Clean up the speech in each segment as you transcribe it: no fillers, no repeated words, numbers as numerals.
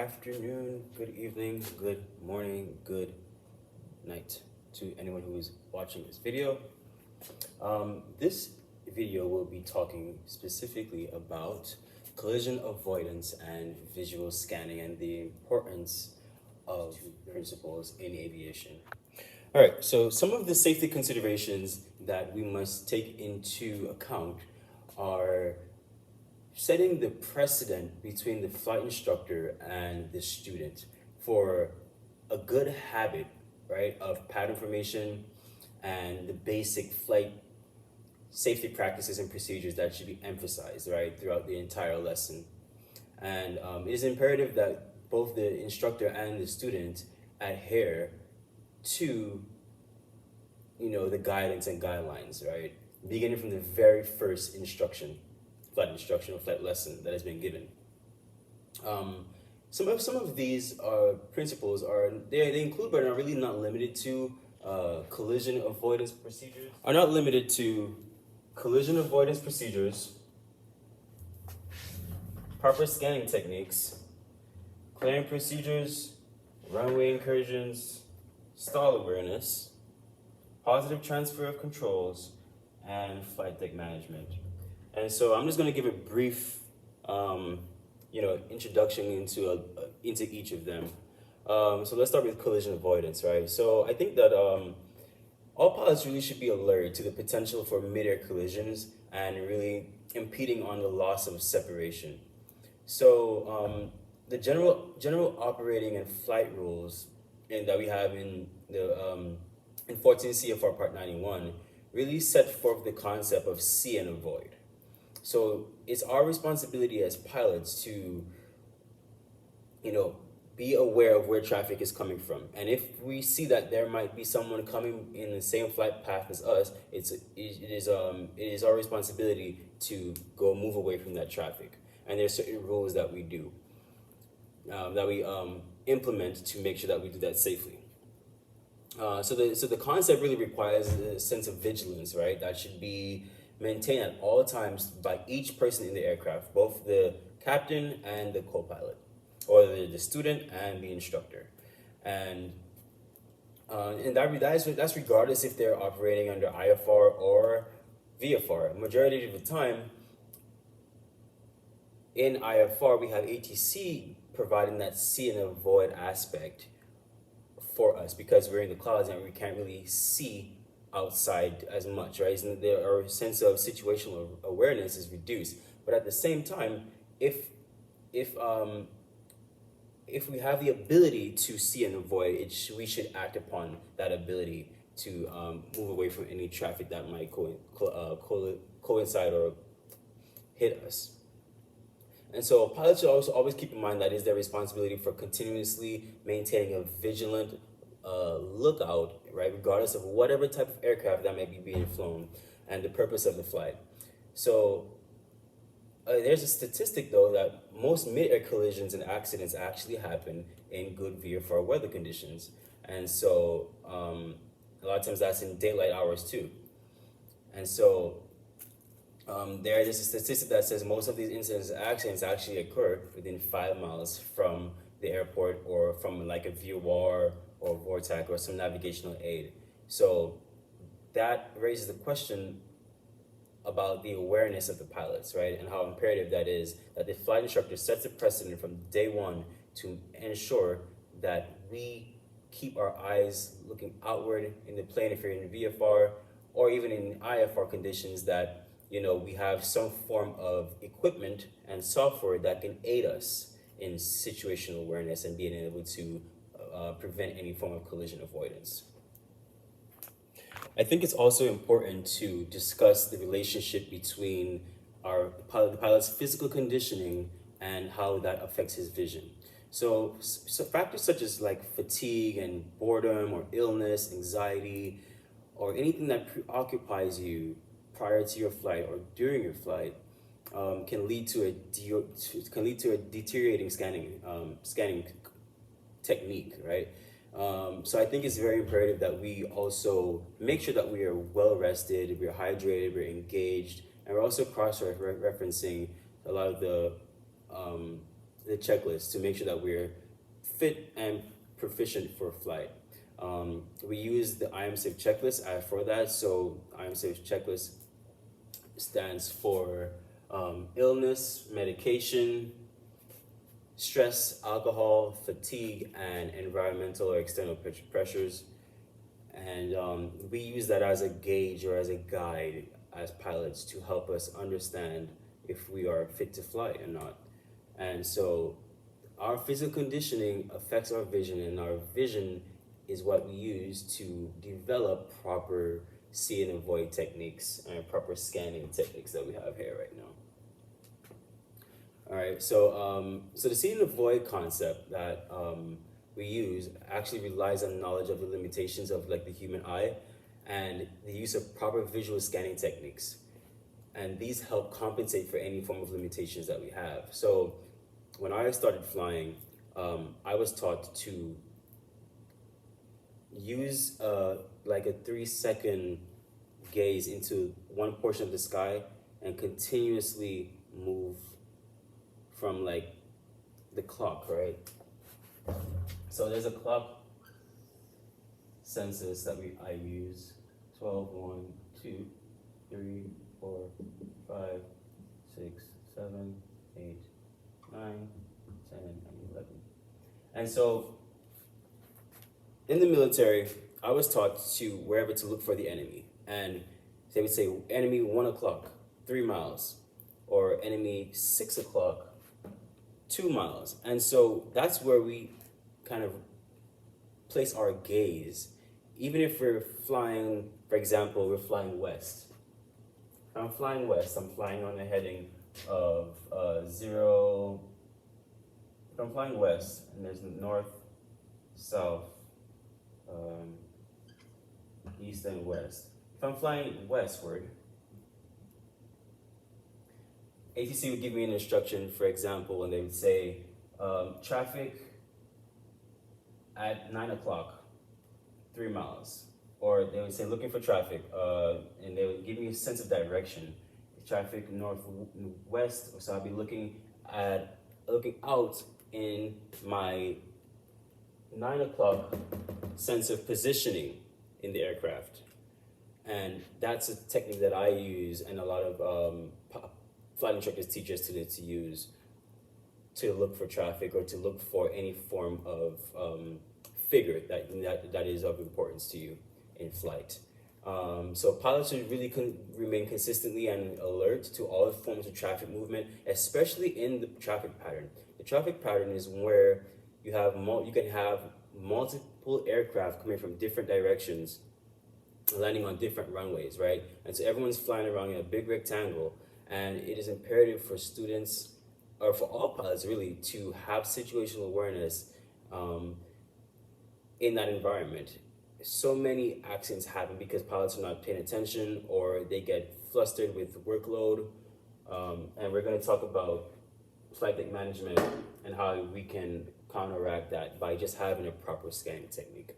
afternoon, good evening, good morning, good night to anyone who is watching this video. This video will be talking specifically about collision avoidance and visual scanning and the importance of principles in aviation. All right, so some of the safety considerations that we must take into account are setting the precedent between the flight instructor and the student for a good habit, right, of pattern formation and the basic flight safety practices and procedures that should be emphasized, right, throughout the entire lesson. And it is imperative that both the instructor and the student adhere to, the guidance and guidelines, right, beginning from the very first flight instruction or flight lesson that has been given. Some of these principles they include but are really not limited to collision avoidance procedures. Proper scanning techniques, clearing procedures, runway incursions, stall awareness, positive transfer of controls, and flight deck management. And so I'm just going to give a brief, introduction into each of them. So let's start with collision avoidance, right? So I think that all pilots really should be alert to the potential for mid-air collisions and really impeding on the loss of separation. So the general operating and flight rules that we have in the in 14 CFR Part 91 really set forth the concept of see and avoid. So it's our responsibility as pilots to, be aware of where traffic is coming from. And if we see that there might be someone coming in the same flight path as us, it is our responsibility to go move away from that traffic. And there's certain rules that we do, that we implement to make sure that we do that safely. So the concept really requires a sense of vigilance, right? That should be maintained at all times by each person in the aircraft, both the captain and the co-pilot, or the student and the instructor. And that's regardless if they're operating under IFR or VFR. Majority of the time, in IFR, we have ATC providing that see and avoid aspect for us because we're in the clouds and we can't really see outside as much, right? And our sense of situational awareness is reduced. But at the same time, if we have the ability to see and avoid it, we should act upon that ability to move away from any traffic that might coincide or hit us. And so pilots should also always keep in mind that it's their responsibility for continuously maintaining a vigilant lookout, right, regardless of whatever type of aircraft that may be being flown and the purpose of the flight. So there's a statistic, though, that most mid-air collisions and accidents actually happen in good VFR weather conditions. And so a lot of times that's in daylight hours, too. And so there is a statistic that says most of these incidents and accidents actually occur within 5 miles from the airport or from like a VOR or VORTAC or some navigational aid. So that raises the question about the awareness of the pilots, right? And how imperative that is that the flight instructor sets a precedent from day one to ensure that we keep our eyes looking outward in the plane if you're in VFR or even in IFR conditions, that we have some form of equipment and software that can aid us in situational awareness and being able to prevent any form of collision avoidance. I think it's also important to discuss the relationship between the pilot's physical conditioning and how that affects his vision. So factors such as like fatigue and boredom or illness, anxiety, or anything that preoccupies you prior to your flight or during your flight can lead to a deteriorating scanning technique, right? So I think it's very imperative that we also make sure that we are well rested, we're hydrated, we're engaged, and we're also cross-referencing a lot of the the checklist to make sure that we're fit and proficient for flight. We use the I am safe checklist for that. So I am safe checklist stands for illness, medication, stress, alcohol, fatigue, and environmental or external pressures. And we use that as a gauge or as a guide as pilots to help us understand if we are fit to fly or not. And so our physical conditioning affects our vision, and our vision is what we use to develop proper see and avoid techniques and proper scanning techniques that we have here right now. All right, so the see and avoid concept that we use actually relies on knowledge of the limitations of like the human eye and the use of proper visual scanning techniques. And these help compensate for any form of limitations that we have. So when I started flying, I was taught to use like a 3-second gaze into one portion of the sky and continuously move from like the clock, right? So there's a clock census that I use. 12, 1, 2, 3, 4, 5, 6, 7, 8, 9, 10, and 11. And so in the military, I was taught to wherever to look for the enemy. And they would say enemy 1 o'clock, 3 miles, or enemy 6 o'clock, 2 miles. And so that's where we kind of place our gaze. Even if we're flying, for example, we're flying west. If I'm flying west, I'm flying on a heading of 0. If I'm flying west and there's north, south, east and west. If I'm flying westward, ATC would give me an instruction, for example, and they would say, traffic at 9 o'clock, 3 miles. Or they would say, looking for traffic, and they would give me a sense of direction. Traffic northwest, so I'll be looking out in my 9 o'clock sense of positioning in the aircraft. And that's a technique that I use and a lot of flight instructors teach us to use to look for traffic or to look for any form of figure that is of importance to you in flight. So pilots should really remain consistently and alert to all forms of traffic movement, especially in the traffic pattern. The traffic pattern is where you can have multiple aircraft coming from different directions, landing on different runways, right? And so everyone's flying around in a big rectangle, and it is imperative for students, or for all pilots really, to have situational awareness in that environment. So many accidents happen because pilots are not paying attention or they get flustered with workload. And we're going to talk about flight deck management and how we can counteract that by just having a proper scanning technique.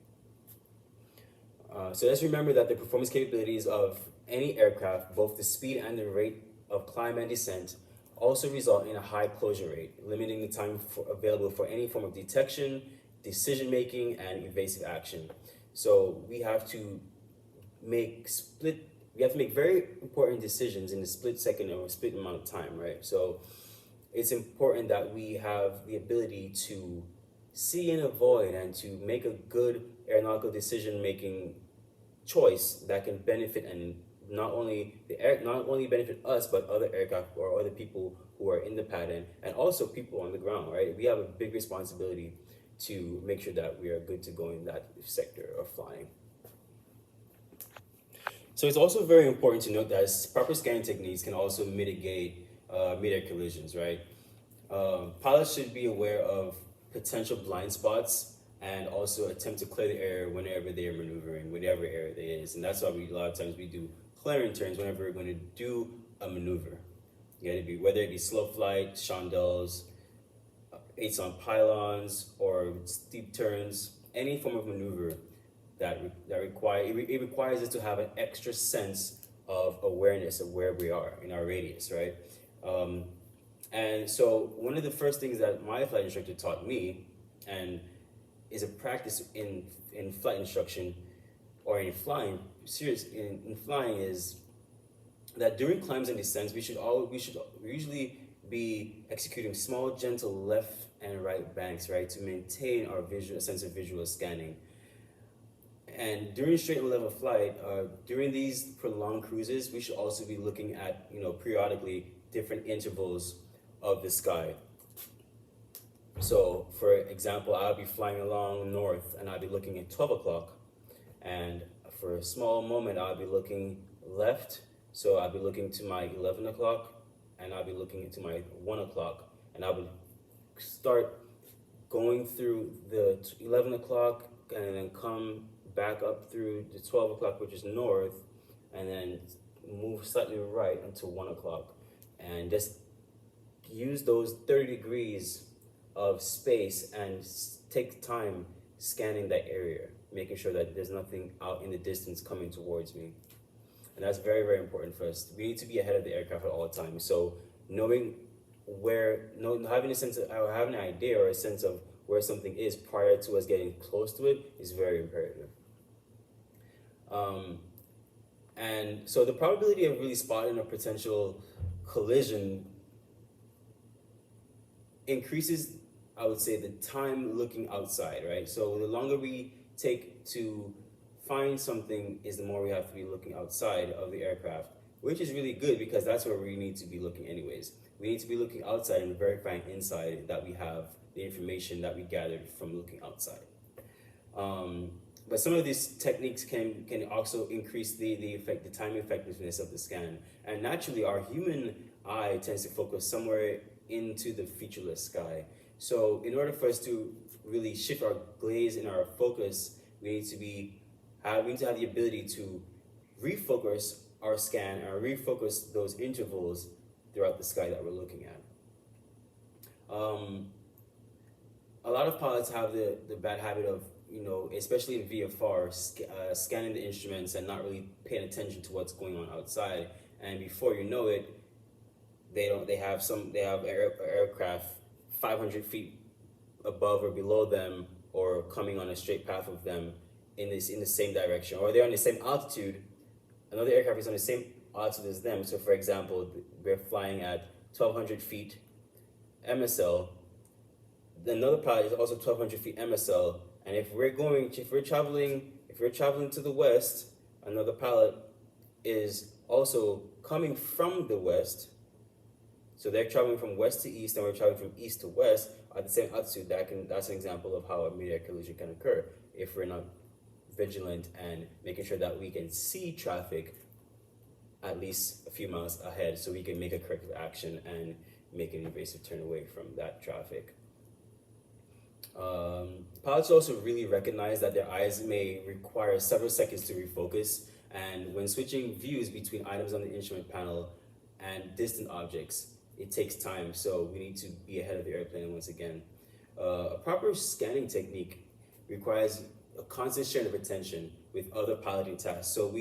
So let's remember that the performance capabilities of any aircraft, both the speed and the rate of climb and descent, also result in a high closure rate, limiting the time available for any form of detection, decision making, and evasive action. So we have to make very important decisions in a split second or a split amount of time, right? So it's important that we have the ability to see and avoid and to make a good aeronautical decision making choice that can benefit and not only benefit us, but other aircraft or other people who are in the pattern, and also people on the ground, right? We have a big responsibility to make sure that we are good to go in that sector of flying. So it's also very important to note that proper scanning techniques can also mitigate mid-air collisions, right? Pilots should be aware of potential blind spots and also attempt to clear the air whenever they are maneuvering, whatever area it is. And that's why a lot of times we do clearing turns whenever we're going to do a maneuver. Whether it be slow flight, chandelles, eights on pylons, or steep turns, any form of maneuver that requires us to have an extra sense of awareness of where we are in our radius, right? And so one of the first things that my flight instructor taught me, and is a practice in flight instruction or in flying, in flying, is that during climbs and descents, we should usually be executing small, gentle left and right banks, right, to maintain our visual sense of visual scanning. And during straight and level flight, during these prolonged cruises, we should also be looking at, periodically different intervals of the sky. So, for example, I'll be flying along north and I'll be looking at 12 o'clock. And for a small moment, I'll be looking left. So I'll be looking to my 11 o'clock and I'll be looking into my 1 o'clock. And I will start going through the 11 o'clock and then come back up through the 12 o'clock, which is north, and then move slightly right until 1 o'clock. And just use those 30 degrees of space and take time scanning that area, making sure that there's nothing out in the distance coming towards me. And that's very, very important for us. We need to be ahead of the aircraft at all times. So having a sense of, or having an idea or a sense of where something is prior to us getting close to it is very imperative. And so the probability of really spotting a potential collision increases, I would say, the time looking outside, right? So the longer we take to find something is the more we have to be looking outside of the aircraft, which is really good because that's where we need to be looking anyways. We need to be looking outside and verifying inside that we have the information that we gathered from looking outside. But some of these techniques can also increase the time effectiveness of the scan. And naturally, our human eye tends to focus somewhere into the featureless sky. So in order for us to really shift our gaze and our focus, we need to have the ability to refocus our scan and refocus those intervals throughout the sky that we're looking at. A lot of pilots have the bad habit of, especially in VFR, scanning the instruments and not really paying attention to what's going on outside. And before you know it, they have aircraft 500 feet above or below them, or coming on a straight path of them in the same direction, or they're on the same altitude. Another aircraft is on the same altitude as them. So, for example, we're flying at 1,200 feet MSL. Another pilot is also 1,200 feet MSL, and if we're traveling to the west, another pilot is also coming from the west. So they're traveling from west to east, and we're traveling from east to west at the same altitude. That's an example of how a mid-air collision can occur if we're not vigilant and making sure that we can see traffic at least a few miles ahead, so we can make a corrective action and make an evasive turn away from that traffic. Pilots also really recognize that their eyes may require several seconds to refocus, and when switching views between items on the instrument panel and distant objects, it takes time, so we need to be ahead of the airplane once again. A proper scanning technique requires a constant sharing of attention with other piloting tasks. So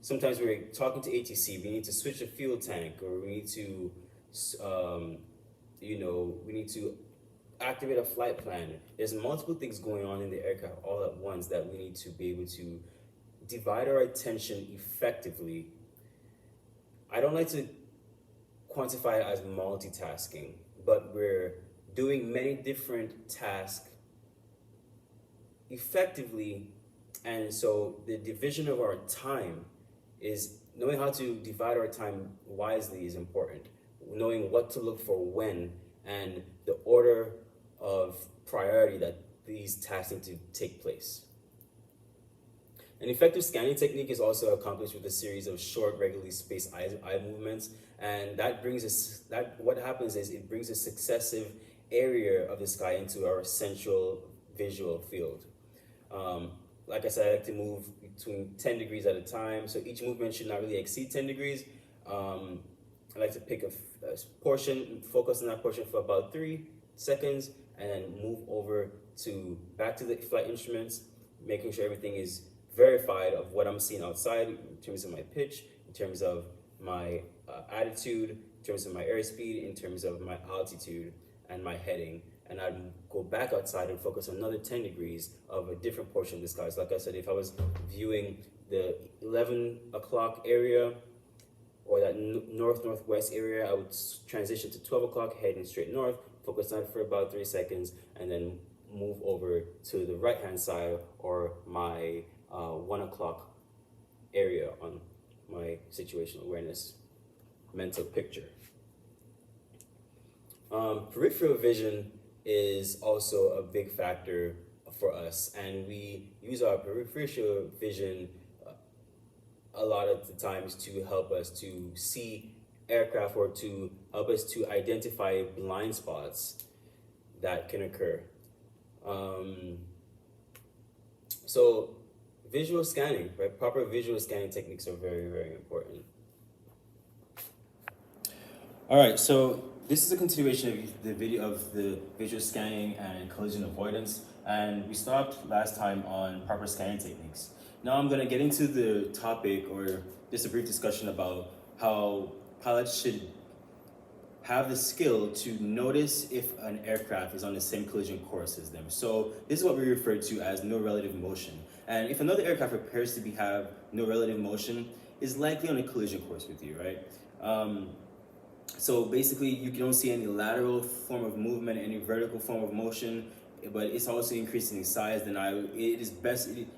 sometimes we're talking to ATC, we need to switch a fuel tank, or we need to, activate a flight plan. There's multiple things going on in the aircraft all at once that we need to be able to divide our attention effectively. I don't like to quantify it as multitasking, but we're doing many different tasks effectively, and so the division of our time is knowing how to divide our time wisely is important. Knowing what to look for when, and the order of priority that these tasks need to take place. An effective scanning technique is also accomplished with a series of short, regularly spaced eye movements, and what happens is it brings a successive area of the sky into our central visual field. Like I said, I like to move between 10 degrees at a time, so each movement should not really exceed 10 degrees. I like to pick a portion, focus on that portion for about 3 seconds, and then move over back to the flight instruments, making sure everything is verified of what I'm seeing outside in terms of my pitch, in terms of my attitude, in terms of my airspeed, in terms of my altitude and my heading, and I'd go back outside and focus on another 10 degrees of a different portion of the sky. So like I said, if I was viewing the 11 o'clock area or that northwest area, I would transition to 12 o'clock, heading straight north, focus on it for about 3 seconds, and then move over to the right hand side or my 1 o'clock area on my situational awareness mental picture. Peripheral vision is also a big factor for us, and we use our peripheral vision a lot of the times to help us to see aircraft or to help us to identify blind spots that can occur. So visual scanning, right? Proper visual scanning techniques are very, very important. All right, so this is a continuation of the video of the visual scanning and collision avoidance, and we stopped last time on proper scanning techniques. Now I'm going to get into the topic, or just a brief discussion about how pilots should have the skill to notice if an aircraft is on the same collision course as them. So this is what we refer to as no relative motion. And if another aircraft appears to have no relative motion, is likely on a collision course with you, right? So basically, you don't see any lateral form of movement, any vertical form of motion, but it's also increasing in size. Then it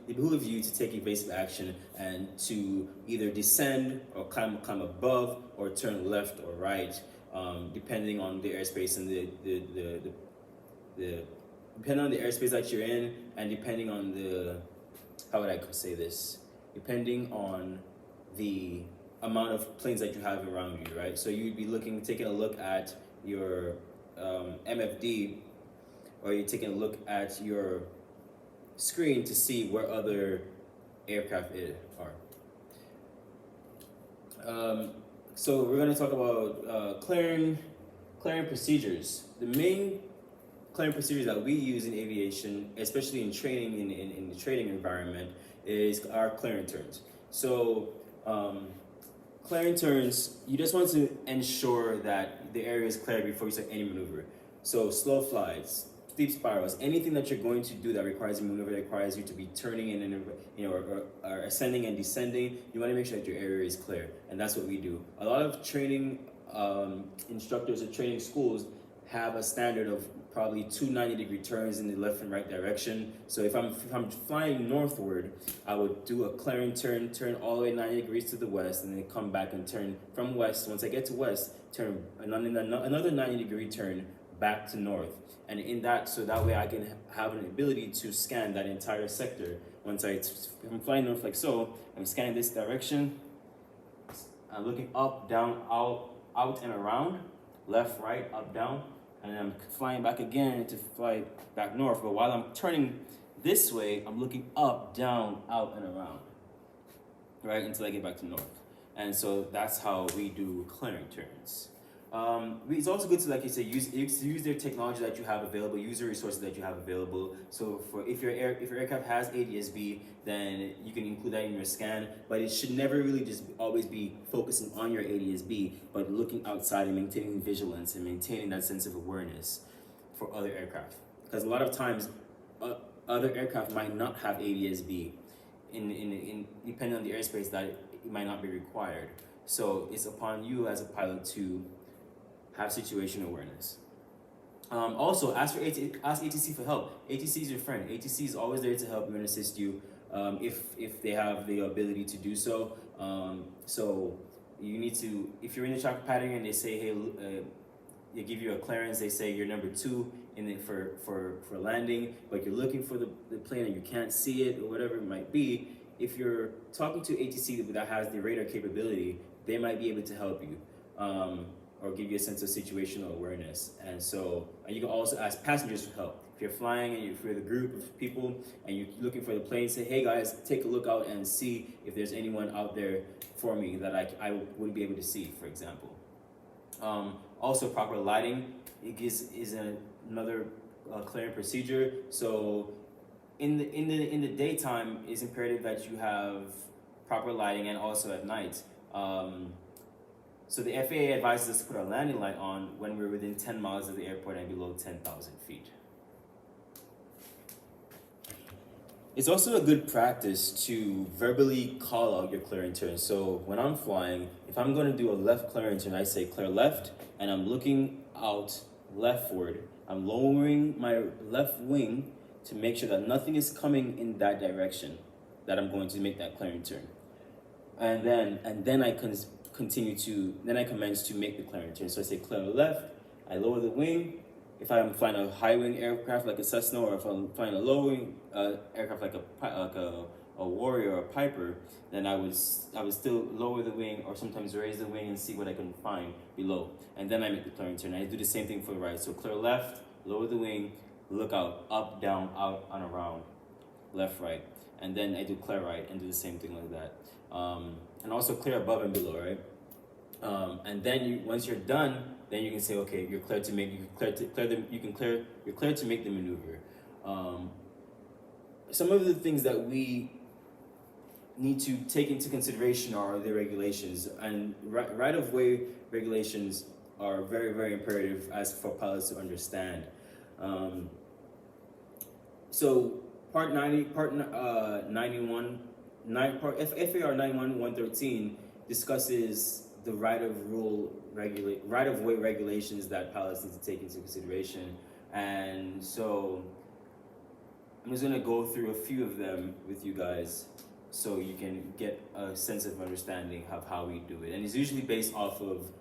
behooves you to take evasive action and to either descend or climb above or turn left or right, depending on the airspace and depending on the airspace that you're in, and depending on depending on the amount of planes that you have around you, right? So you'd be taking a look at your MFD, or you're taking a look at your screen to see where other aircraft are. So we're going to talk about clearing procedures. The main clearing procedures that we use in aviation, especially in training in the training environment, is our clearing turns. So clearing turns, you just want to ensure that the area is clear before you start any maneuver. So slow flies, steep spirals, anything that you're going to do that requires a maneuver, that requires you to be turning in and or ascending and descending, you want to make sure that your area is clear, and that's what we do. A lot of training instructors at training schools have a standard of probably 2 90-degree turns in the left and right direction. So if I'm flying northward, I would do a clearing turn all the way 90 degrees to the west, and then come back and turn from west. Once I get to west, turn another 90-degree turn back to north. And in that, so that way I can have an ability to scan that entire sector. Once I'm flying north like so, I'm scanning this direction. I'm looking up, down, out and around, left, right, up, down. And I'm flying back again to fly back north. But while I'm turning this way, I'm looking up, down, out, and around, right, until I get back to north. And so that's how we do clearing turns. It's also good to, like you say, use their technology that you have available, use the resources that you have available. So if your aircraft has ADS-B, then you can include that in your scan. But it should never really just always be focusing on your ADS-B, but looking outside and maintaining vigilance and maintaining that sense of awareness for other aircraft. Because a lot of times, other aircraft might not have ADS-B, in depending on the airspace, that it might not be required. So it's upon you as a pilot to have situation awareness. Also, ask ATC for help. ATC is your friend. ATC is always there to help you and assist you if they have the ability to do so. So you need to, if you're in the traffic pattern and they say, hey, they give you a clearance, they say you're number 2 for landing, but you're looking for the plane and you can't see it or whatever it might be. If you're talking to ATC that has the radar capability, they might be able to help you. Or give you a sense of situational awareness. And so you can also ask passengers for help. If you're flying and if you're the group of people and you're looking for the plane, say, hey guys, take a look out and see if there's anyone out there for me that I wouldn't be able to see, for example. Also, proper lighting is another clearing procedure. So in the daytime, it's imperative that you have proper lighting, and also at night. So the FAA advises us to put our landing light on when we're within 10 miles of the airport and below 10,000 feet. It's also a good practice to verbally call out your clearing turn. So when I'm flying, if I'm going to do a left clearing turn, I say clear left, and I'm looking out leftward. I'm lowering my left wing to make sure that nothing is coming in that direction that I'm going to make that clearing turn. And then I commence to make the clearing turn. So I say clear left, I lower the wing. If I'm flying a high wing aircraft like a Cessna, or if I'm flying a low wing aircraft like a Warrior or a Piper, then I would still lower the wing, or sometimes raise the wing and see what I can find below. And then I make the clearing turn. I do the same thing for the right. So clear left, lower the wing, look out, up, down, out, and around, left, right. And then I do clear right and do the same thing like that. And also clear above and below, right? And then once you're done, then you can say, okay, you're clear to make, you're clear to make the maneuver. Some of the things that we need to take into consideration are the regulations, and right-of-way regulations are very, very imperative as for pilots to understand. So FAR 91-113 discusses the right-of-way regulations that pilots need to take into consideration. And so I'm just gonna go through a few of them with you guys so you can get a sense of understanding of how we do it. And it's usually based off of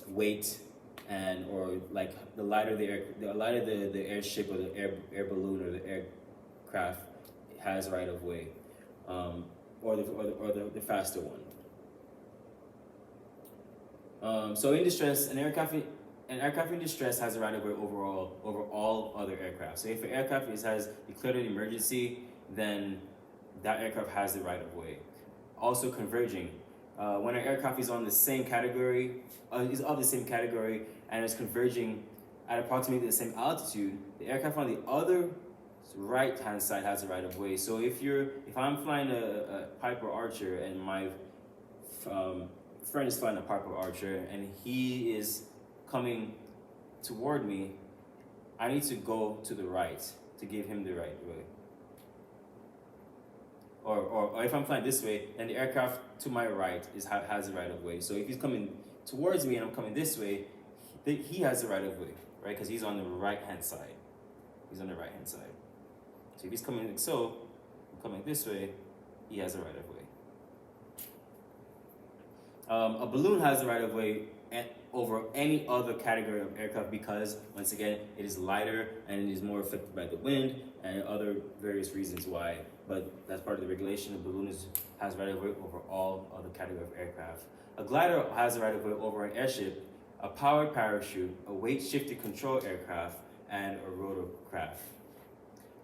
weight, and or like the lighter the airship or the air balloon or the aircraft has right of way, or the faster one. So in distress, an aircraft in distress has a right of way over all other aircraft. So if an aircraft has declared an emergency, then that aircraft has the right of way. Also converging. When an aircraft is on the same category, is of the same category, and is converging at approximately the same altitude, the aircraft on the other right-hand side has the right of way. So if I'm flying a Piper Archer and my friend is flying a Piper Archer and he is coming toward me, I need to go to the right to give him the right way. Or if I'm flying this way, then the aircraft to my right has the right of way. So if he's coming towards me and I'm coming this way, he has the right of way, right? Because he's on the right-hand side. He's on the right-hand side. So if he's coming like so, I'm coming this way, he has the right of way. A balloon has the right of way over any other category of aircraft because, once again, it is lighter and it is more affected by the wind and other various reasons why. But that's part of the regulation. A balloon has right of way over all other category of aircraft. A glider has the right of way over an airship, a powered parachute, a weight-shifted control aircraft, and a rotorcraft.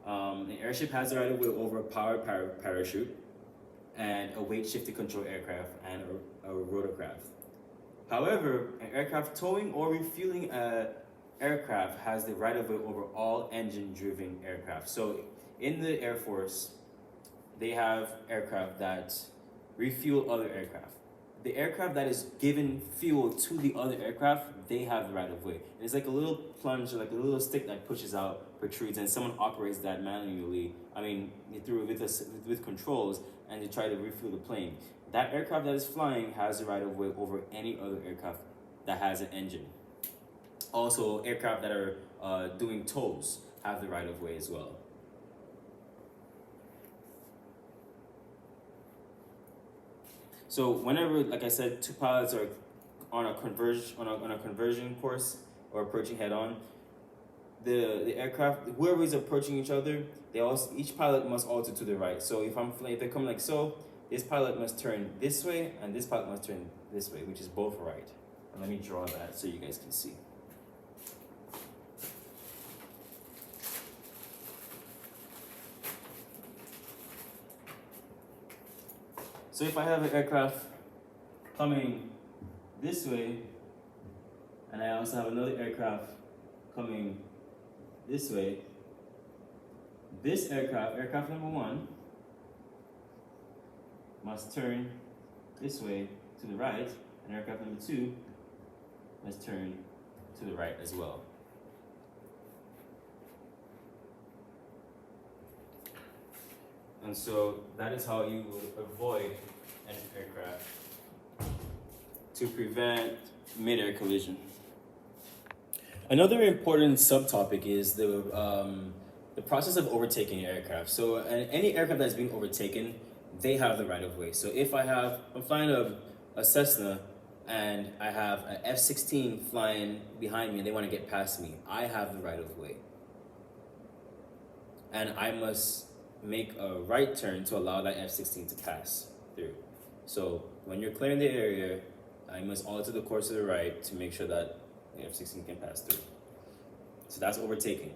An airship has the right of way over a powered parachute, and a weight-shifted control aircraft, and a rotorcraft. However, an aircraft towing or refueling an aircraft has the right of way over all engine-driven aircraft. So in the Air Force, they have aircraft that refuel other aircraft. The aircraft that is given fuel to the other aircraft, they have the right of way. And it's like a little plunger, like a little stick that pushes out, protrudes, and someone operates that manually. I mean, with controls, and they try to refuel the plane. That aircraft that is flying has the right of way over any other aircraft that has an engine. Also, aircraft that are doing tows have the right of way as well. So whenever, like I said, two pilots are on a conversion course or approaching head on, the aircraft, whoever is approaching each other, each pilot must alter to the right. So if they come like so, this pilot must turn this way and this pilot must turn this way, which is both right. And let me draw that so you guys can see. So if I have an aircraft coming this way, and I also have another aircraft coming this way, this aircraft number one, must turn this way to the right, and aircraft number 2 must turn to the right as well. And so that is how you will avoid an aircraft to prevent mid-air collision. Another important subtopic is the process of overtaking an aircraft. So any aircraft that's being overtaken, they have the right of way. So if I'm flying a Cessna and I have an F-16 flying behind me and they want to get past me, I have the right of way. And I must make a right turn to allow that F-16 to pass through. So when you're clearing the area, I must alter the course to the right to make sure that the F-16 can pass through. So that's overtaking.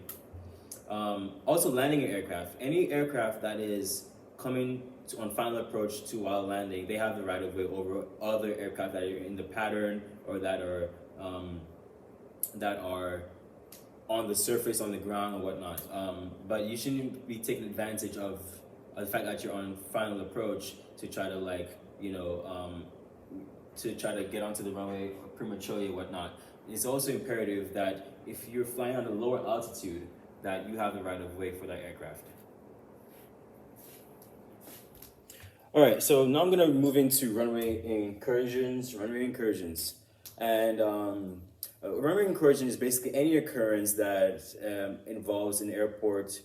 Also landing an aircraft. Any aircraft that is coming on final approach to while landing, they have the right of way over other aircraft that are in the pattern or that are on the surface, on the ground or whatnot. But you shouldn't be taking advantage of the fact that you're on final approach to try to to try to get onto the runway prematurely or whatnot. It's also imperative that if you're flying on a lower altitude, that you have the right of way for that aircraft. All right, so now I'm gonna move into runway incursions. And runway incursion is basically any occurrence that involves an airport,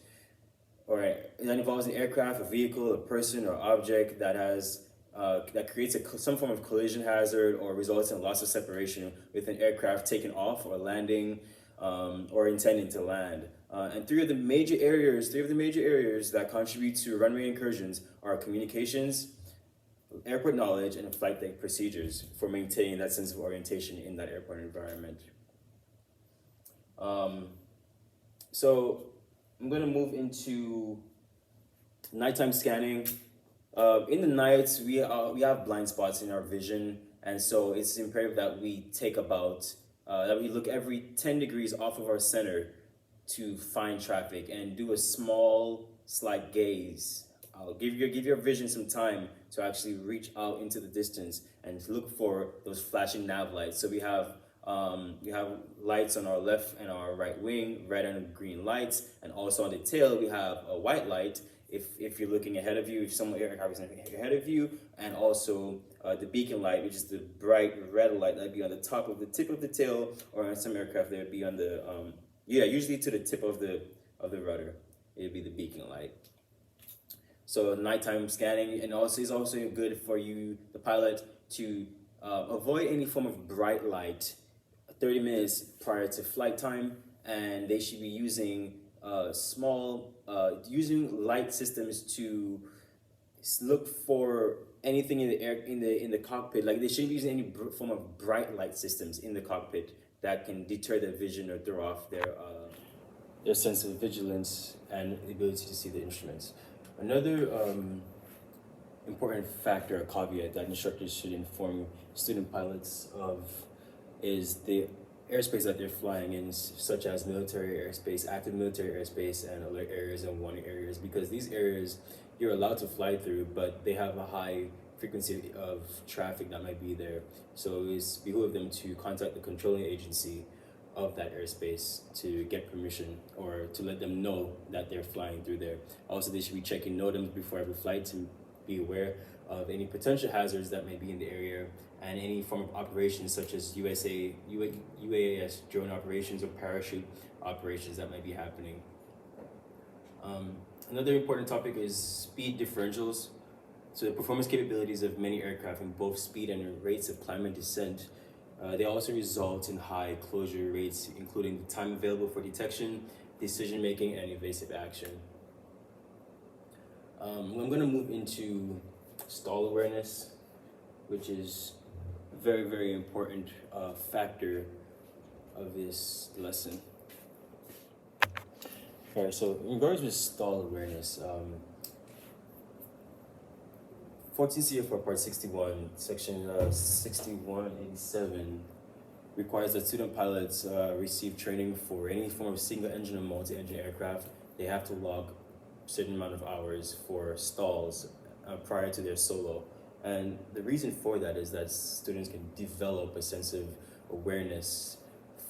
or that involves an aircraft, a vehicle, a person, or object that has that creates some form of collision hazard or results in loss of separation with an aircraft taking off or landing or intending to land. And three of the major areas that contribute to runway incursions are communications, airport knowledge, and flight deck procedures for maintaining that sense of orientation in that airport environment. So I'm going to move into nighttime scanning. In the night, we have blind spots in our vision, and so it's imperative that we that we look every 10 degrees off of our center to find traffic and do a small, slight gaze. Give your vision some time to actually reach out into the distance and look for those flashing nav lights. So we have lights on our left and our right wing, red and green lights, and also on the tail we have a white light if you're looking ahead of you, if someone is ahead of you, and also the beacon light, which is the bright red light that'd be on the tip of the tail, or on some aircraft they would be on the usually to the tip of the rudder. It'd be the beacon light. So nighttime scanning, and also is also good for you, the pilot, to avoid any form of bright light 30 minutes prior to flight time, and they should be using using light systems to look for anything in the cockpit. Like they shouldn't be using any form of bright light systems in the cockpit that can deter their vision or throw off their sense of vigilance and the ability to see the instruments. Another important factor or caveat that instructors should inform student pilots of is the airspace that they're flying in, such as military airspace, active military airspace, and alert areas and warning areas, because these areas you're allowed to fly through, but they have a high frequency of traffic that might be there. So it's behoove them to contact the controlling agency of that airspace to get permission or to let them know that they're flying through there. Also, they should be checking NOTAMs before every flight to be aware of any potential hazards that may be in the area, and any form of operations such as UAS drone operations or parachute operations that might be happening. Another important topic is speed differentials. So the performance capabilities of many aircraft in both speed and rates of climb and descent, they also result in high closure rates, including the time available for detection, decision making, and evasive action. I'm going to move into stall awareness, which is a very, very important factor of this lesson. All right, so in regards with stall awareness, 14 CFR Part 61, Section 6187 requires that student pilots receive training for any form of single-engine or multi-engine aircraft. They have to log a certain amount of hours for stalls prior to their solo. And the reason for that is that students can develop a sense of awareness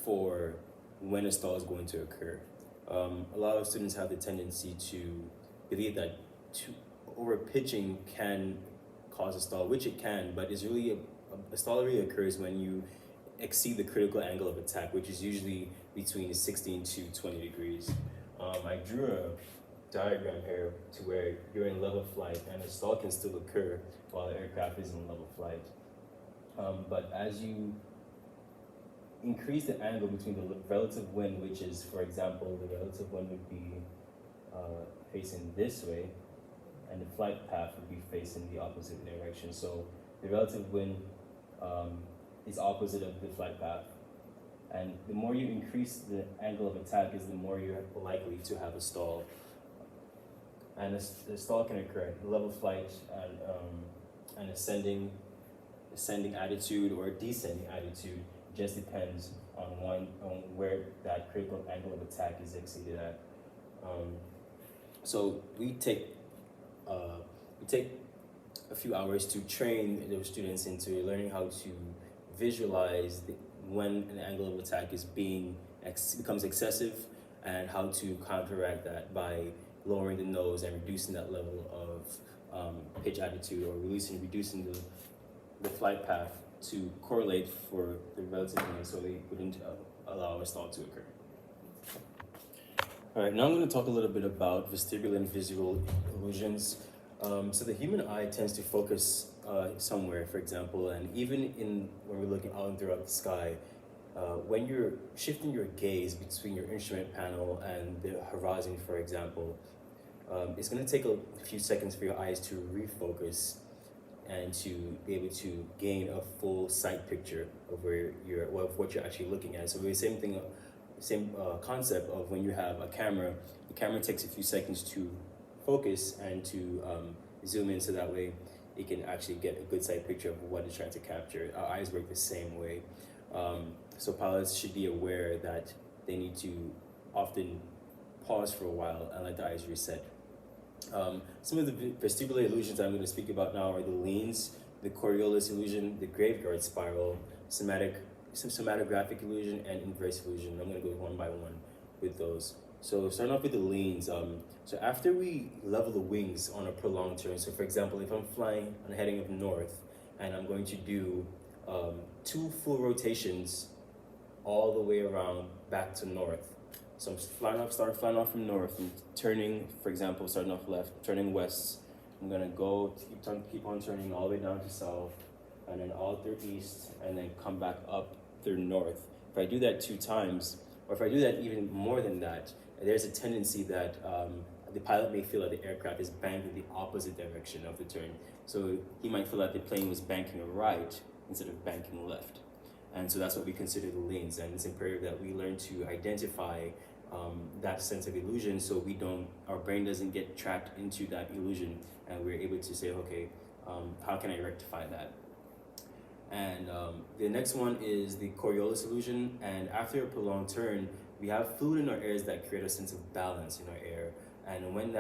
for when a stall is going to occur. A lot of students have the tendency to believe that over pitching can cause a stall, which it can, but it's really a stall really occurs when you exceed the critical angle of attack, which is usually between 16 to 20 degrees. I drew a diagram here to where you're in level flight and a stall can still occur while the aircraft is in level flight. But as you increase the angle between the relative wind, which is, for example, the relative wind would be facing this way, and the flight path would be facing the opposite direction. So the relative wind is opposite of the flight path. And the more you increase the angle of attack is the more you're likely to have a stall. And the stall can occur at level flight and an ascending attitude or descending attitude. Just depends on where that critical angle of attack is exceeded at. So we take a few hours to train those students into learning how to visualize when an angle of attack is becomes excessive, and how to counteract that by lowering the nose and reducing that level of pitch attitude, or reducing the flight path to correlate for the relative wind, so they wouldn't allow a stall to occur. All right, now I'm going to talk a little bit about vestibular and visual illusions. So the human eye tends to focus somewhere, for example, and even when we're looking out and throughout the sky, when you're shifting your gaze between your instrument panel and the horizon, for example, it's going to take a few seconds for your eyes to refocus and to be able to gain a full sight picture of what you're actually looking at. So the same concept of when you have a camera, the camera takes a few seconds to focus and to zoom in, so that way it can actually get a good sight picture of what it's trying to capture. Our eyes work the same way. So pilots should be aware that they need to often pause for a while and let the eyes reset. Some of the vestibular illusions I'm going to speak about now are the leans, the Coriolis illusion, the graveyard spiral, somatographic illusion, and inverse illusion. I'm going to go one by one with those. So starting off with the leans. So after we level the wings on a prolonged turn, so for example, if I'm flying on a heading of north and I'm going to do 2 full rotations all the way around back to north. So I'm flying off from north and turning, for example, starting off left, turning west. I'm gonna go keep on turning all the way down to south, and then all through east, and then come back up through north. If I do that 2 times, or if I do that even more than that, there's a tendency that the pilot may feel that the aircraft is banked in the opposite direction of the turn. So he might feel that the plane was banking right instead of banking left. And so that's what we consider the lanes. And it's imperative that we learn to identify that sense of illusion, so our brain doesn't get trapped into that illusion, and we're able to say, okay, how can I rectify that? And the next one is the Coriolis illusion. And after a prolonged turn, we have fluid in our air that create a sense of balance in our air. And when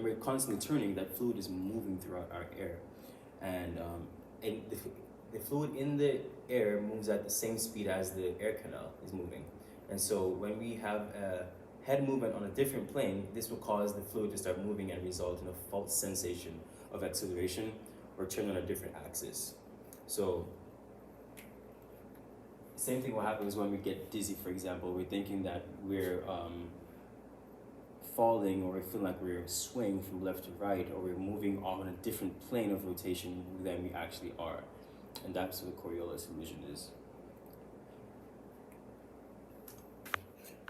we're constantly turning, that fluid is moving throughout our air. And the fluid in the air moves at the same speed as the air canal is moving. And so when we have a head movement on a different plane, this will cause the fluid to start moving and result in a false sensation of acceleration or turn on a different axis. So same thing will happen is when we get dizzy, for example. We're thinking that we're falling, or we feel like we're swaying from left to right, or we're moving on a different plane of rotation than we actually are. And that's what the Coriolis illusion is.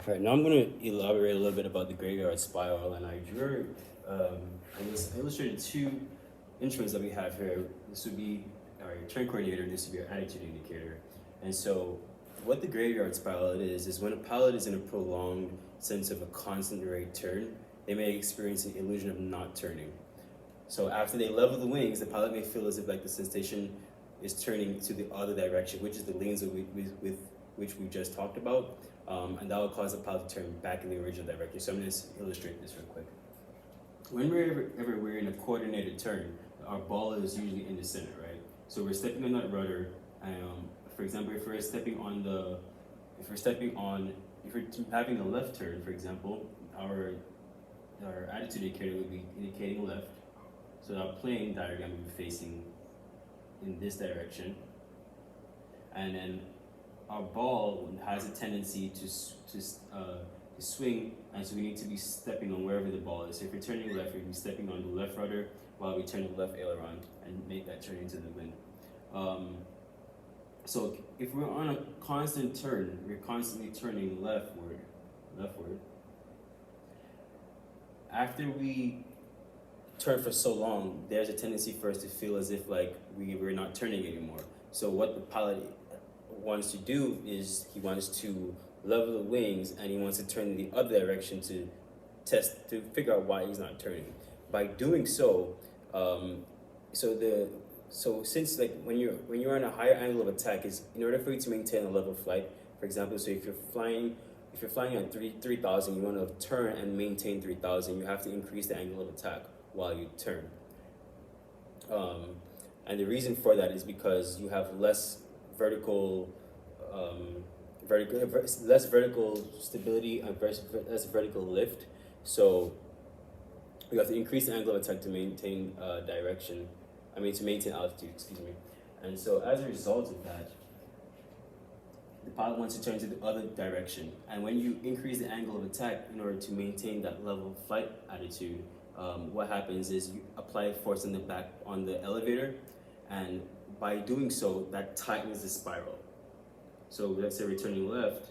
All right, now I'm going to elaborate a little bit about the graveyard spiral, and I illustrated 2 instruments that we have here. This would be our turn coordinator, and this would be our attitude indicator. And so what the graveyard spiral is when a pilot is in a prolonged sense of a constant rate turn, they may experience an illusion of not turning. So after they level the wings, the pilot may feel as if like the sensation is turning to the other direction, which is the lanes with which we just talked about, and that will cause the pilot to turn back in the original direction. So I'm going to illustrate this real quick. When we're in a coordinated turn, our ball is usually in the center, right? So we're stepping on that rudder. For example, if we're stepping on the, if we're stepping on, if we're having a left turn, for example, our attitude indicator would be indicating left. So our plane diagram would be facing in this direction, and then our ball has a tendency to swing, and so we need to be stepping on wherever the ball is. So if we're turning left, we'd be stepping on the left rudder while we turn the left aileron and make that turn into the wind. So if we're on a constant turn, we're constantly turning leftward. After we turn for so long, there's a tendency for us to feel as if like we're not turning anymore. So what the pilot wants to do is he wants to level the wings, and he wants to turn in the other direction to figure out why he's not turning. By doing so, since like when you're on a higher angle of attack, is in order for you to maintain a level flight. For example, so if you're flying at 3,000, you want to turn and maintain 3,000. You have to increase the angle of attack while you turn. And the reason for that is because you have less vertical stability and less vertical lift. So you have to increase the angle of attack to maintain to maintain altitude, excuse me. And so as a result of that, the pilot wants to turn to the other direction. And when you increase the angle of attack in order to maintain that level of flight attitude, what happens is you apply force on the back on the elevator, and by doing so, that tightens the spiral. So let's say we're turning left,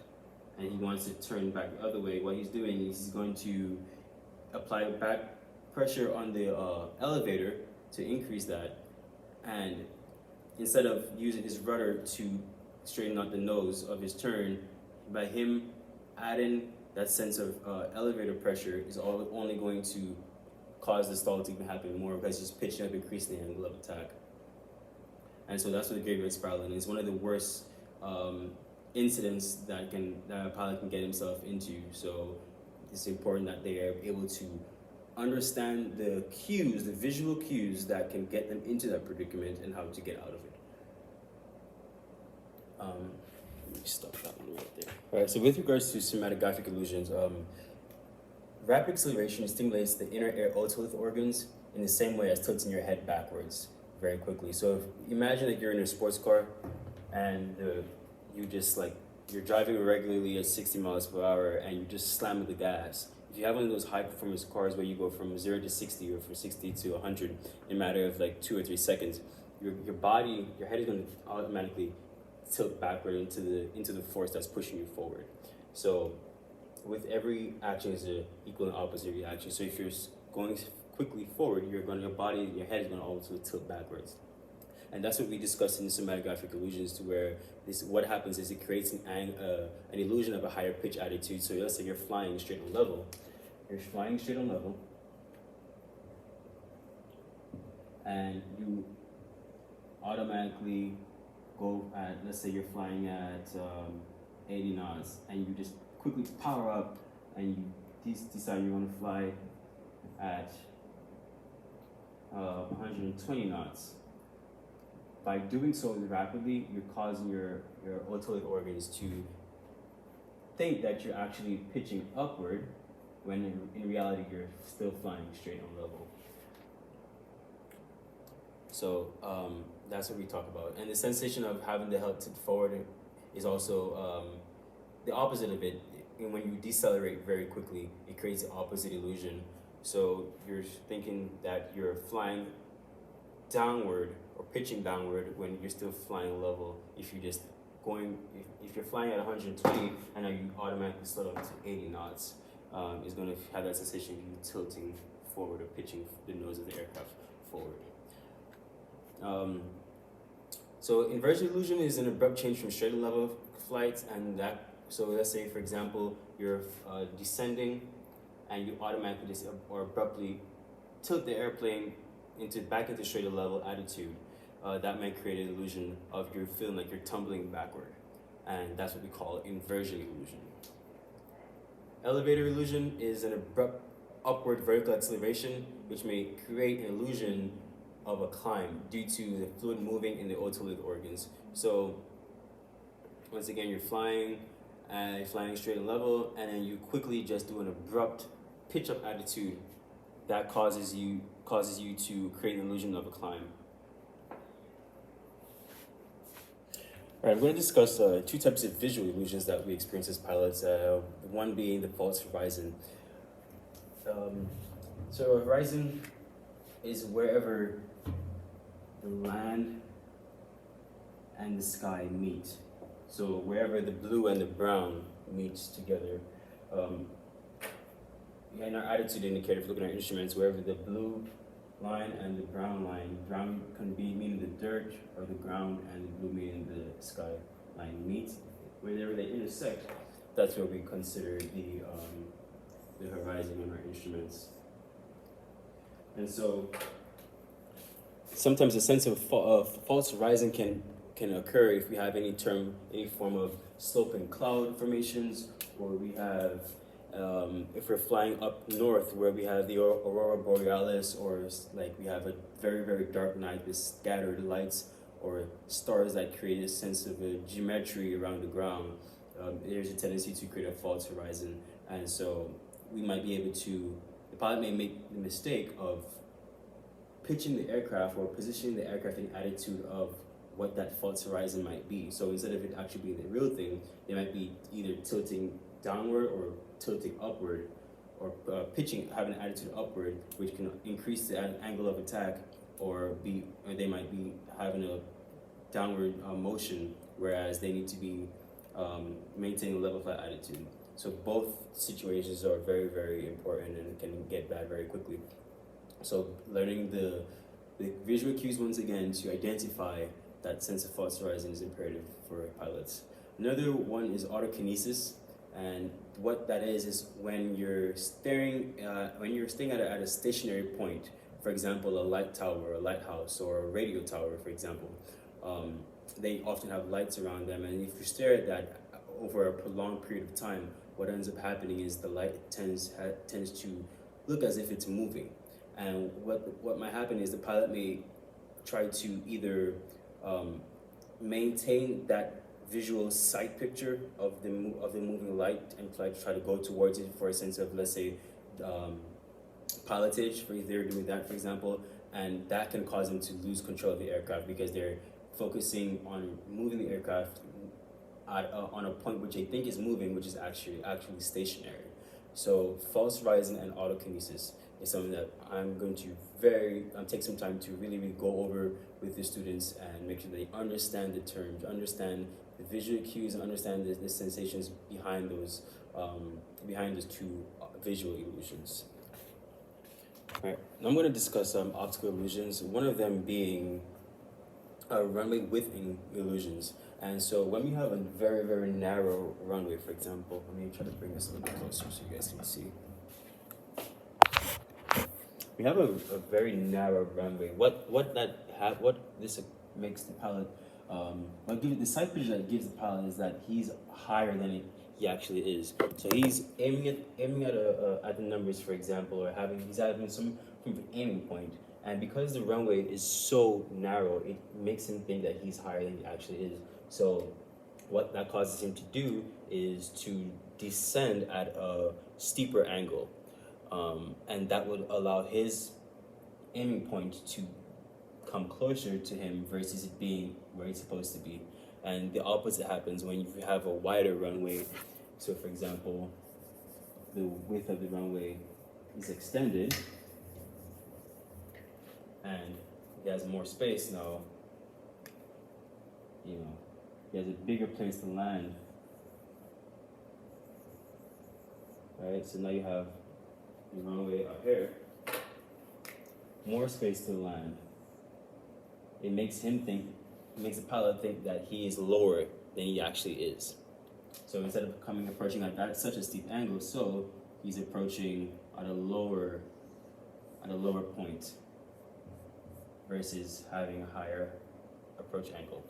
and he wants to turn back the other way. What he's doing is he's going to apply back pressure on the elevator to increase that, and instead of using his rudder to straighten out the nose of his turn, by him adding that sense of elevator pressure is only going to cause the stall to even happen more, because he's pitching up, increasing the angle of attack. And so that's what the graveyard spiraling is. One of the worst incidents that a pilot can get himself into. So it's important that they are able to understand the cues, the visual cues that can get them into that predicament and how to get out of it. Let me stop that one right there. All right, so with regards to cinematographic illusions, rapid acceleration stimulates the inner ear otolith organs in the same way as tilting your head backwards very quickly. So imagine that you're in a sports car and you're driving regularly at 60 miles per hour and you just slam the gas. If you have one of those high performance cars where you go from 0 to 60 or from 60 to 100 in a matter of like 2 or 3 seconds, your head is going to automatically tilt backward into the force that's pushing you forward. So with every action is an equal and opposite reaction. So if you're going quickly forward, your head is going to also tilt backwards. And that's what we discussed in the cinematographic illusions, to where what happens is it creates an illusion of a higher pitch attitude. So let's say you're flying straight on level. And you automatically go at, let's say you're flying at 80 knots, and you just quickly power up and you decide you want to fly at 120 knots. By doing so rapidly, you're causing your otolith organs to think that you're actually pitching upward, when in reality you're still flying straight on level. So that's what we talk about. And the sensation of having the head tilt forward is also the opposite of it. And when you decelerate very quickly, it creates the opposite illusion. So you're thinking that you're flying downward or pitching downward when you're still flying level. If you're flying at 120 and now you automatically slow down to 80 knots, is going to have that sensation of you tilting forward or pitching the nose of the aircraft forward. So inversion illusion is an abrupt change from straight level flights, and so let's say, for example, you're descending and you automatically or abruptly tilt the airplane back into straight level attitude. That might create an illusion of you feeling like you're tumbling backward, and that's what we call inversion illusion. Elevator illusion is an abrupt upward vertical acceleration, which may create an illusion of a climb due to the fluid moving in the otolith organs. So once again, you're flying straight and level, and then you quickly just do an abrupt pitch up attitude that causes you to create an illusion of a climb. All right, I'm going to discuss two types of visual illusions that we experience as pilots. One being the false horizon. So a horizon is wherever the land and the sky meet. So wherever the blue and the brown meets together. In our attitude indicator, if you look at our instruments, wherever the blue line and the brown can be meaning the dirt or the ground, and the blue meaning the sky line meet. Wherever they intersect, that's what we consider the horizon on our instruments. And so sometimes a sense of false horizon can occur if we have any form of sloping cloud formations, or we have if we're flying up north where we have the aurora borealis, or like we have a very, very dark night with scattered lights or stars that create a sense of a geometry around the ground. There's a tendency to create a false horizon, and so we might be able to, the pilot may make the mistake of pitching the aircraft or positioning the aircraft in attitude of what that false horizon might be. So instead of it actually being the real thing, they might be either tilting downward or tilting upward, or having an attitude upward, which can increase the angle of attack, or they might be having a downward motion, whereas they need to be maintaining a level flat attitude. So both situations are very, very important and can get bad very quickly. So learning the visual cues once again to identify that sense of false horizon is imperative for pilots. Another one is autokinesis, and what that is when you're staring at a stationary point, for example, a light tower, a lighthouse, or a radio tower, for example. They often have lights around them, and if you stare at that over a prolonged period of time, what ends up happening is the light tends to look as if it's moving. And what might happen is the pilot may try to either maintain that visual sight picture of the moving light and try to go towards it for a sense of, let's say, pilotage, if they're doing that, for example, and that can cause them to lose control of the aircraft because they're focusing on moving the aircraft on a point which they think is moving, which is actually stationary. So false horizon and autokinesis is something that I'm going to take some time to really go over with the students and make sure they understand the terms, understand the visual cues, and understand the sensations behind those two visual illusions. All right, now I'm going to discuss optical illusions. One of them being runway width illusions. And so when we have a very, very narrow runway, for example, let me try to bring this a little bit closer so you guys can see. We have a very narrow runway. What this makes the pilot, the sight picture that gives the pilot is that he's higher than he actually is. So he's aiming at the numbers, for example, or he's having some aiming point. And because the runway is so narrow, it makes him think that he's higher than he actually is. So what that causes him to do is to descend at a steeper angle. And that would allow his aiming point to come closer to him versus it being where it's supposed to be. And the opposite happens when you have a wider runway. So for example, the width of the runway is extended and he has more space now. He has a bigger place to land. Right, so now you have the runway up here, more space to land. It makes the pilot think that he is lower than he actually is. So instead of approaching at such a steep angle, so he's approaching at a lower point versus having a higher approach angle.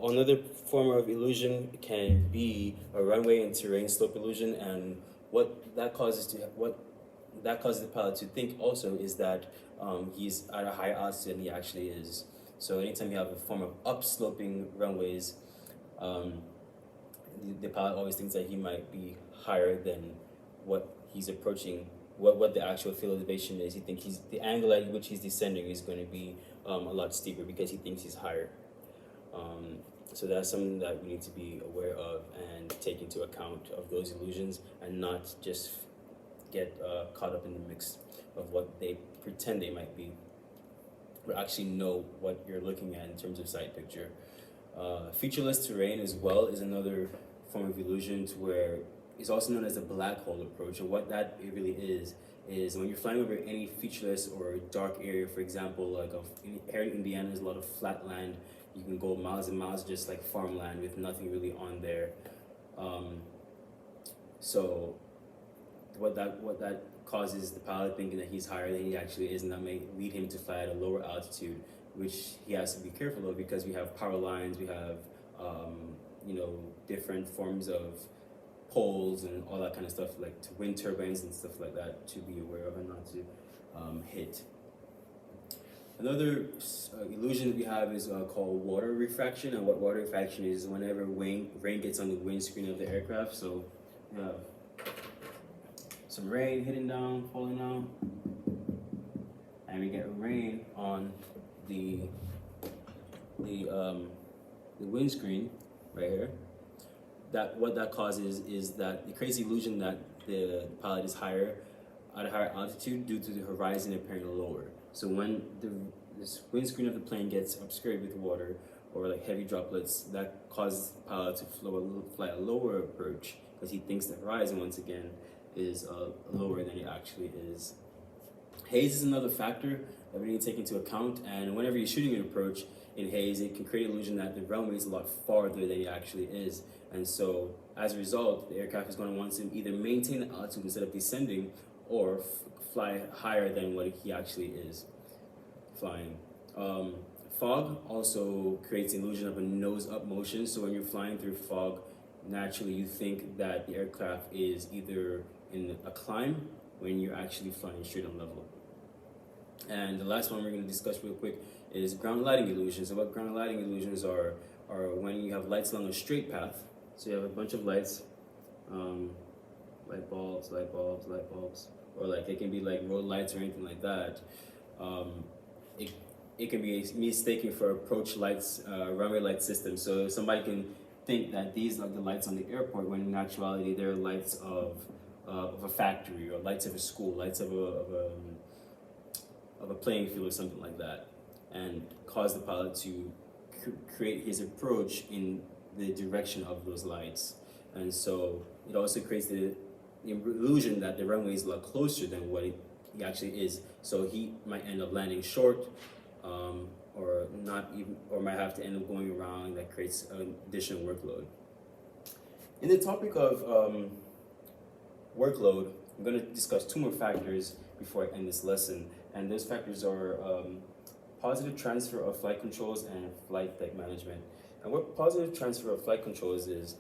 Another form of illusion can be a runway and terrain slope illusion, and what that causes the pilot to think also is that he's at a higher altitude than he actually is. So anytime you have a form of upsloping runways, um, the pilot always thinks that he might be higher than what he's approaching, what the actual field elevation is. He thinks the angle at which he's descending is going to be a lot steeper because he thinks he's higher. So that's something that we need to be aware of and take into account of those illusions, and not just get caught up in the mix of what they pretend they might be, but actually know what you're looking at in terms of sight picture. Featureless terrain as well is another form of illusion, to where it's also known as a black hole approach. And what that it really is when you're flying over any featureless or dark area, for example, like here in Indiana, there's a lot of flat land. You can go miles and miles just like farmland with nothing really on there. So what that causes the pilot thinking that he's higher than he actually is, and that may lead him to fly at a lower altitude, which he has to be careful of, because we have power lines, we have different forms of poles and all that kind of stuff, like wind turbines and stuff like that, to be aware of and not to hit. Another illusion that we have is called water refraction. And what water refraction is whenever rain gets on the windscreen of the aircraft. So we have some rain hitting down, falling out, and we get rain on the windscreen right here. What that causes is that the crazy illusion that the pilot is at a higher altitude due to the horizon appearing lower. So when this windscreen of the plane gets obscured with water or like heavy droplets, that causes the pilot to fly a lower approach, because he thinks the horizon once again is lower than it actually is. Haze is another factor that we need to take into account, and whenever you're shooting an approach in haze, it can create an illusion that the runway is a lot farther than it actually is. And so as a result, the aircraft is going to want to either maintain the altitude instead of descending, or fly higher than what he actually is flying. Fog also creates the illusion of a nose-up motion. So when you're flying through fog, naturally you think that the aircraft is either in a climb when you're actually flying straight on level. And the last one we're going to discuss real quick is ground lighting illusions. So what ground lighting illusions are when you have lights along a straight path. So you have a bunch of lights, light bulbs, or like it can be like road lights or anything like that. It can be mistaken for approach lights, runway light system. So somebody can think that these are the lights on the airport, when in actuality they're lights of a factory, or lights of a school, lights of a playing field or something like that, and cause the pilot to create his approach in the direction of those lights. And so it also creates the illusion that the runway is a lot closer than what it actually is. So he might end up landing short, or not even, or might have to end up going around. That creates an additional workload. In the topic of workload, I'm going to discuss two more factors before I end this lesson, and those factors are positive transfer of flight controls and flight deck management. And what positive transfer of flight controls is,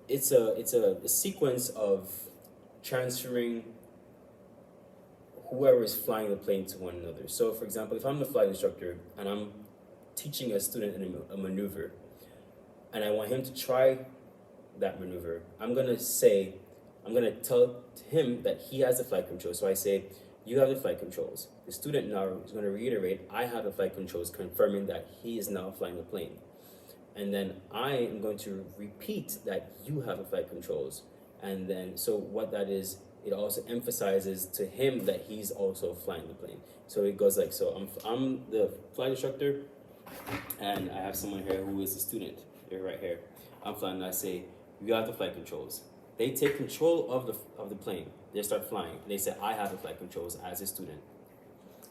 it's a sequence of transferring whoever is flying the plane to one another. So for example, if I'm the flight instructor and I'm teaching a student a maneuver, and I want him to try that maneuver, I'm gonna tell him that he has the flight controls. So I say, you have the flight controls. The student now is going to reiterate, I have the flight controls, confirming that he is now flying the plane. And then I am going to repeat that you have the flight controls. And then, so what that is, it also emphasizes to him that he's also flying the plane. So it goes like, so I'm the flight instructor, and I have someone here who is a student. They're right here. I'm flying, and I say, you have the flight controls. They take control of the plane. They start flying. And they say, I have the flight controls as a student.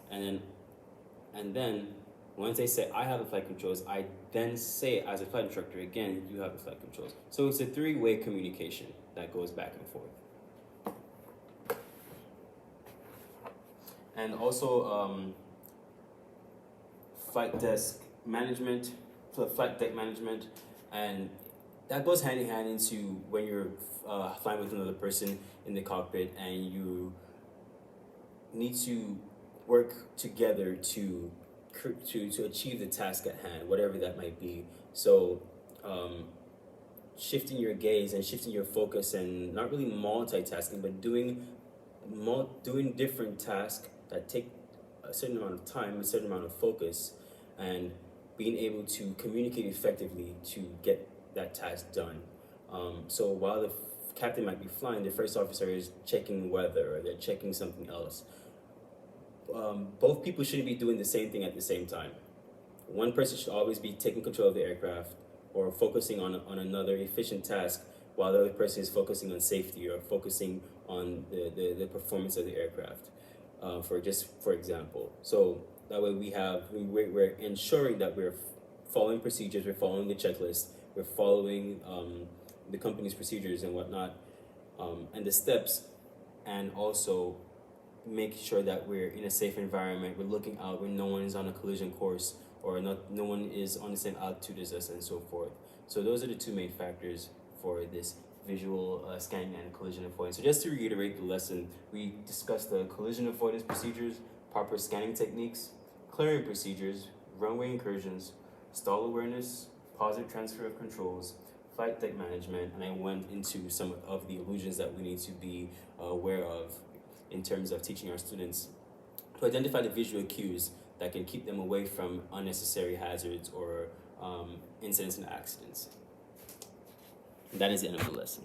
And then once they say, I have the flight controls, I then say, as a flight instructor, again, you have the flight controls. So it's a three-way communication that goes back and forth. And also flight deck management, and that goes hand in hand into when you're flying with another person in the cockpit, and you need to work together to achieve the task at hand, whatever that might be. So, shifting your gaze and shifting your focus, and not really multitasking, but doing different tasks that take a certain amount of time, a certain amount of focus, and being able to communicate effectively to get that task done. So while the captain might be flying, the first officer is checking weather or they're checking something else. Both people shouldn't be doing the same thing at the same time. One person should always be taking control of the aircraft or focusing on another efficient task, while the other person is focusing on safety or focusing on the performance of the aircraft, for example. So that way we're ensuring that we're following procedures, we're following the checklist, we're following the company's procedures and whatnot, and the steps, and also make sure that we're in a safe environment. We're looking out when no one is on a collision course, or no one is on the same altitude as us, and so forth. So those are the two main factors for this visual scanning and collision avoidance. So just to reiterate the lesson, we discussed the collision avoidance procedures, proper scanning techniques, clearing procedures, runway incursions, stall awareness, positive transfer of controls, flight deck management, and I went into some of the illusions that we need to be aware of in terms of teaching our students to identify the visual cues that can keep them away from unnecessary hazards or incidents and accidents. And that is the end of the lesson.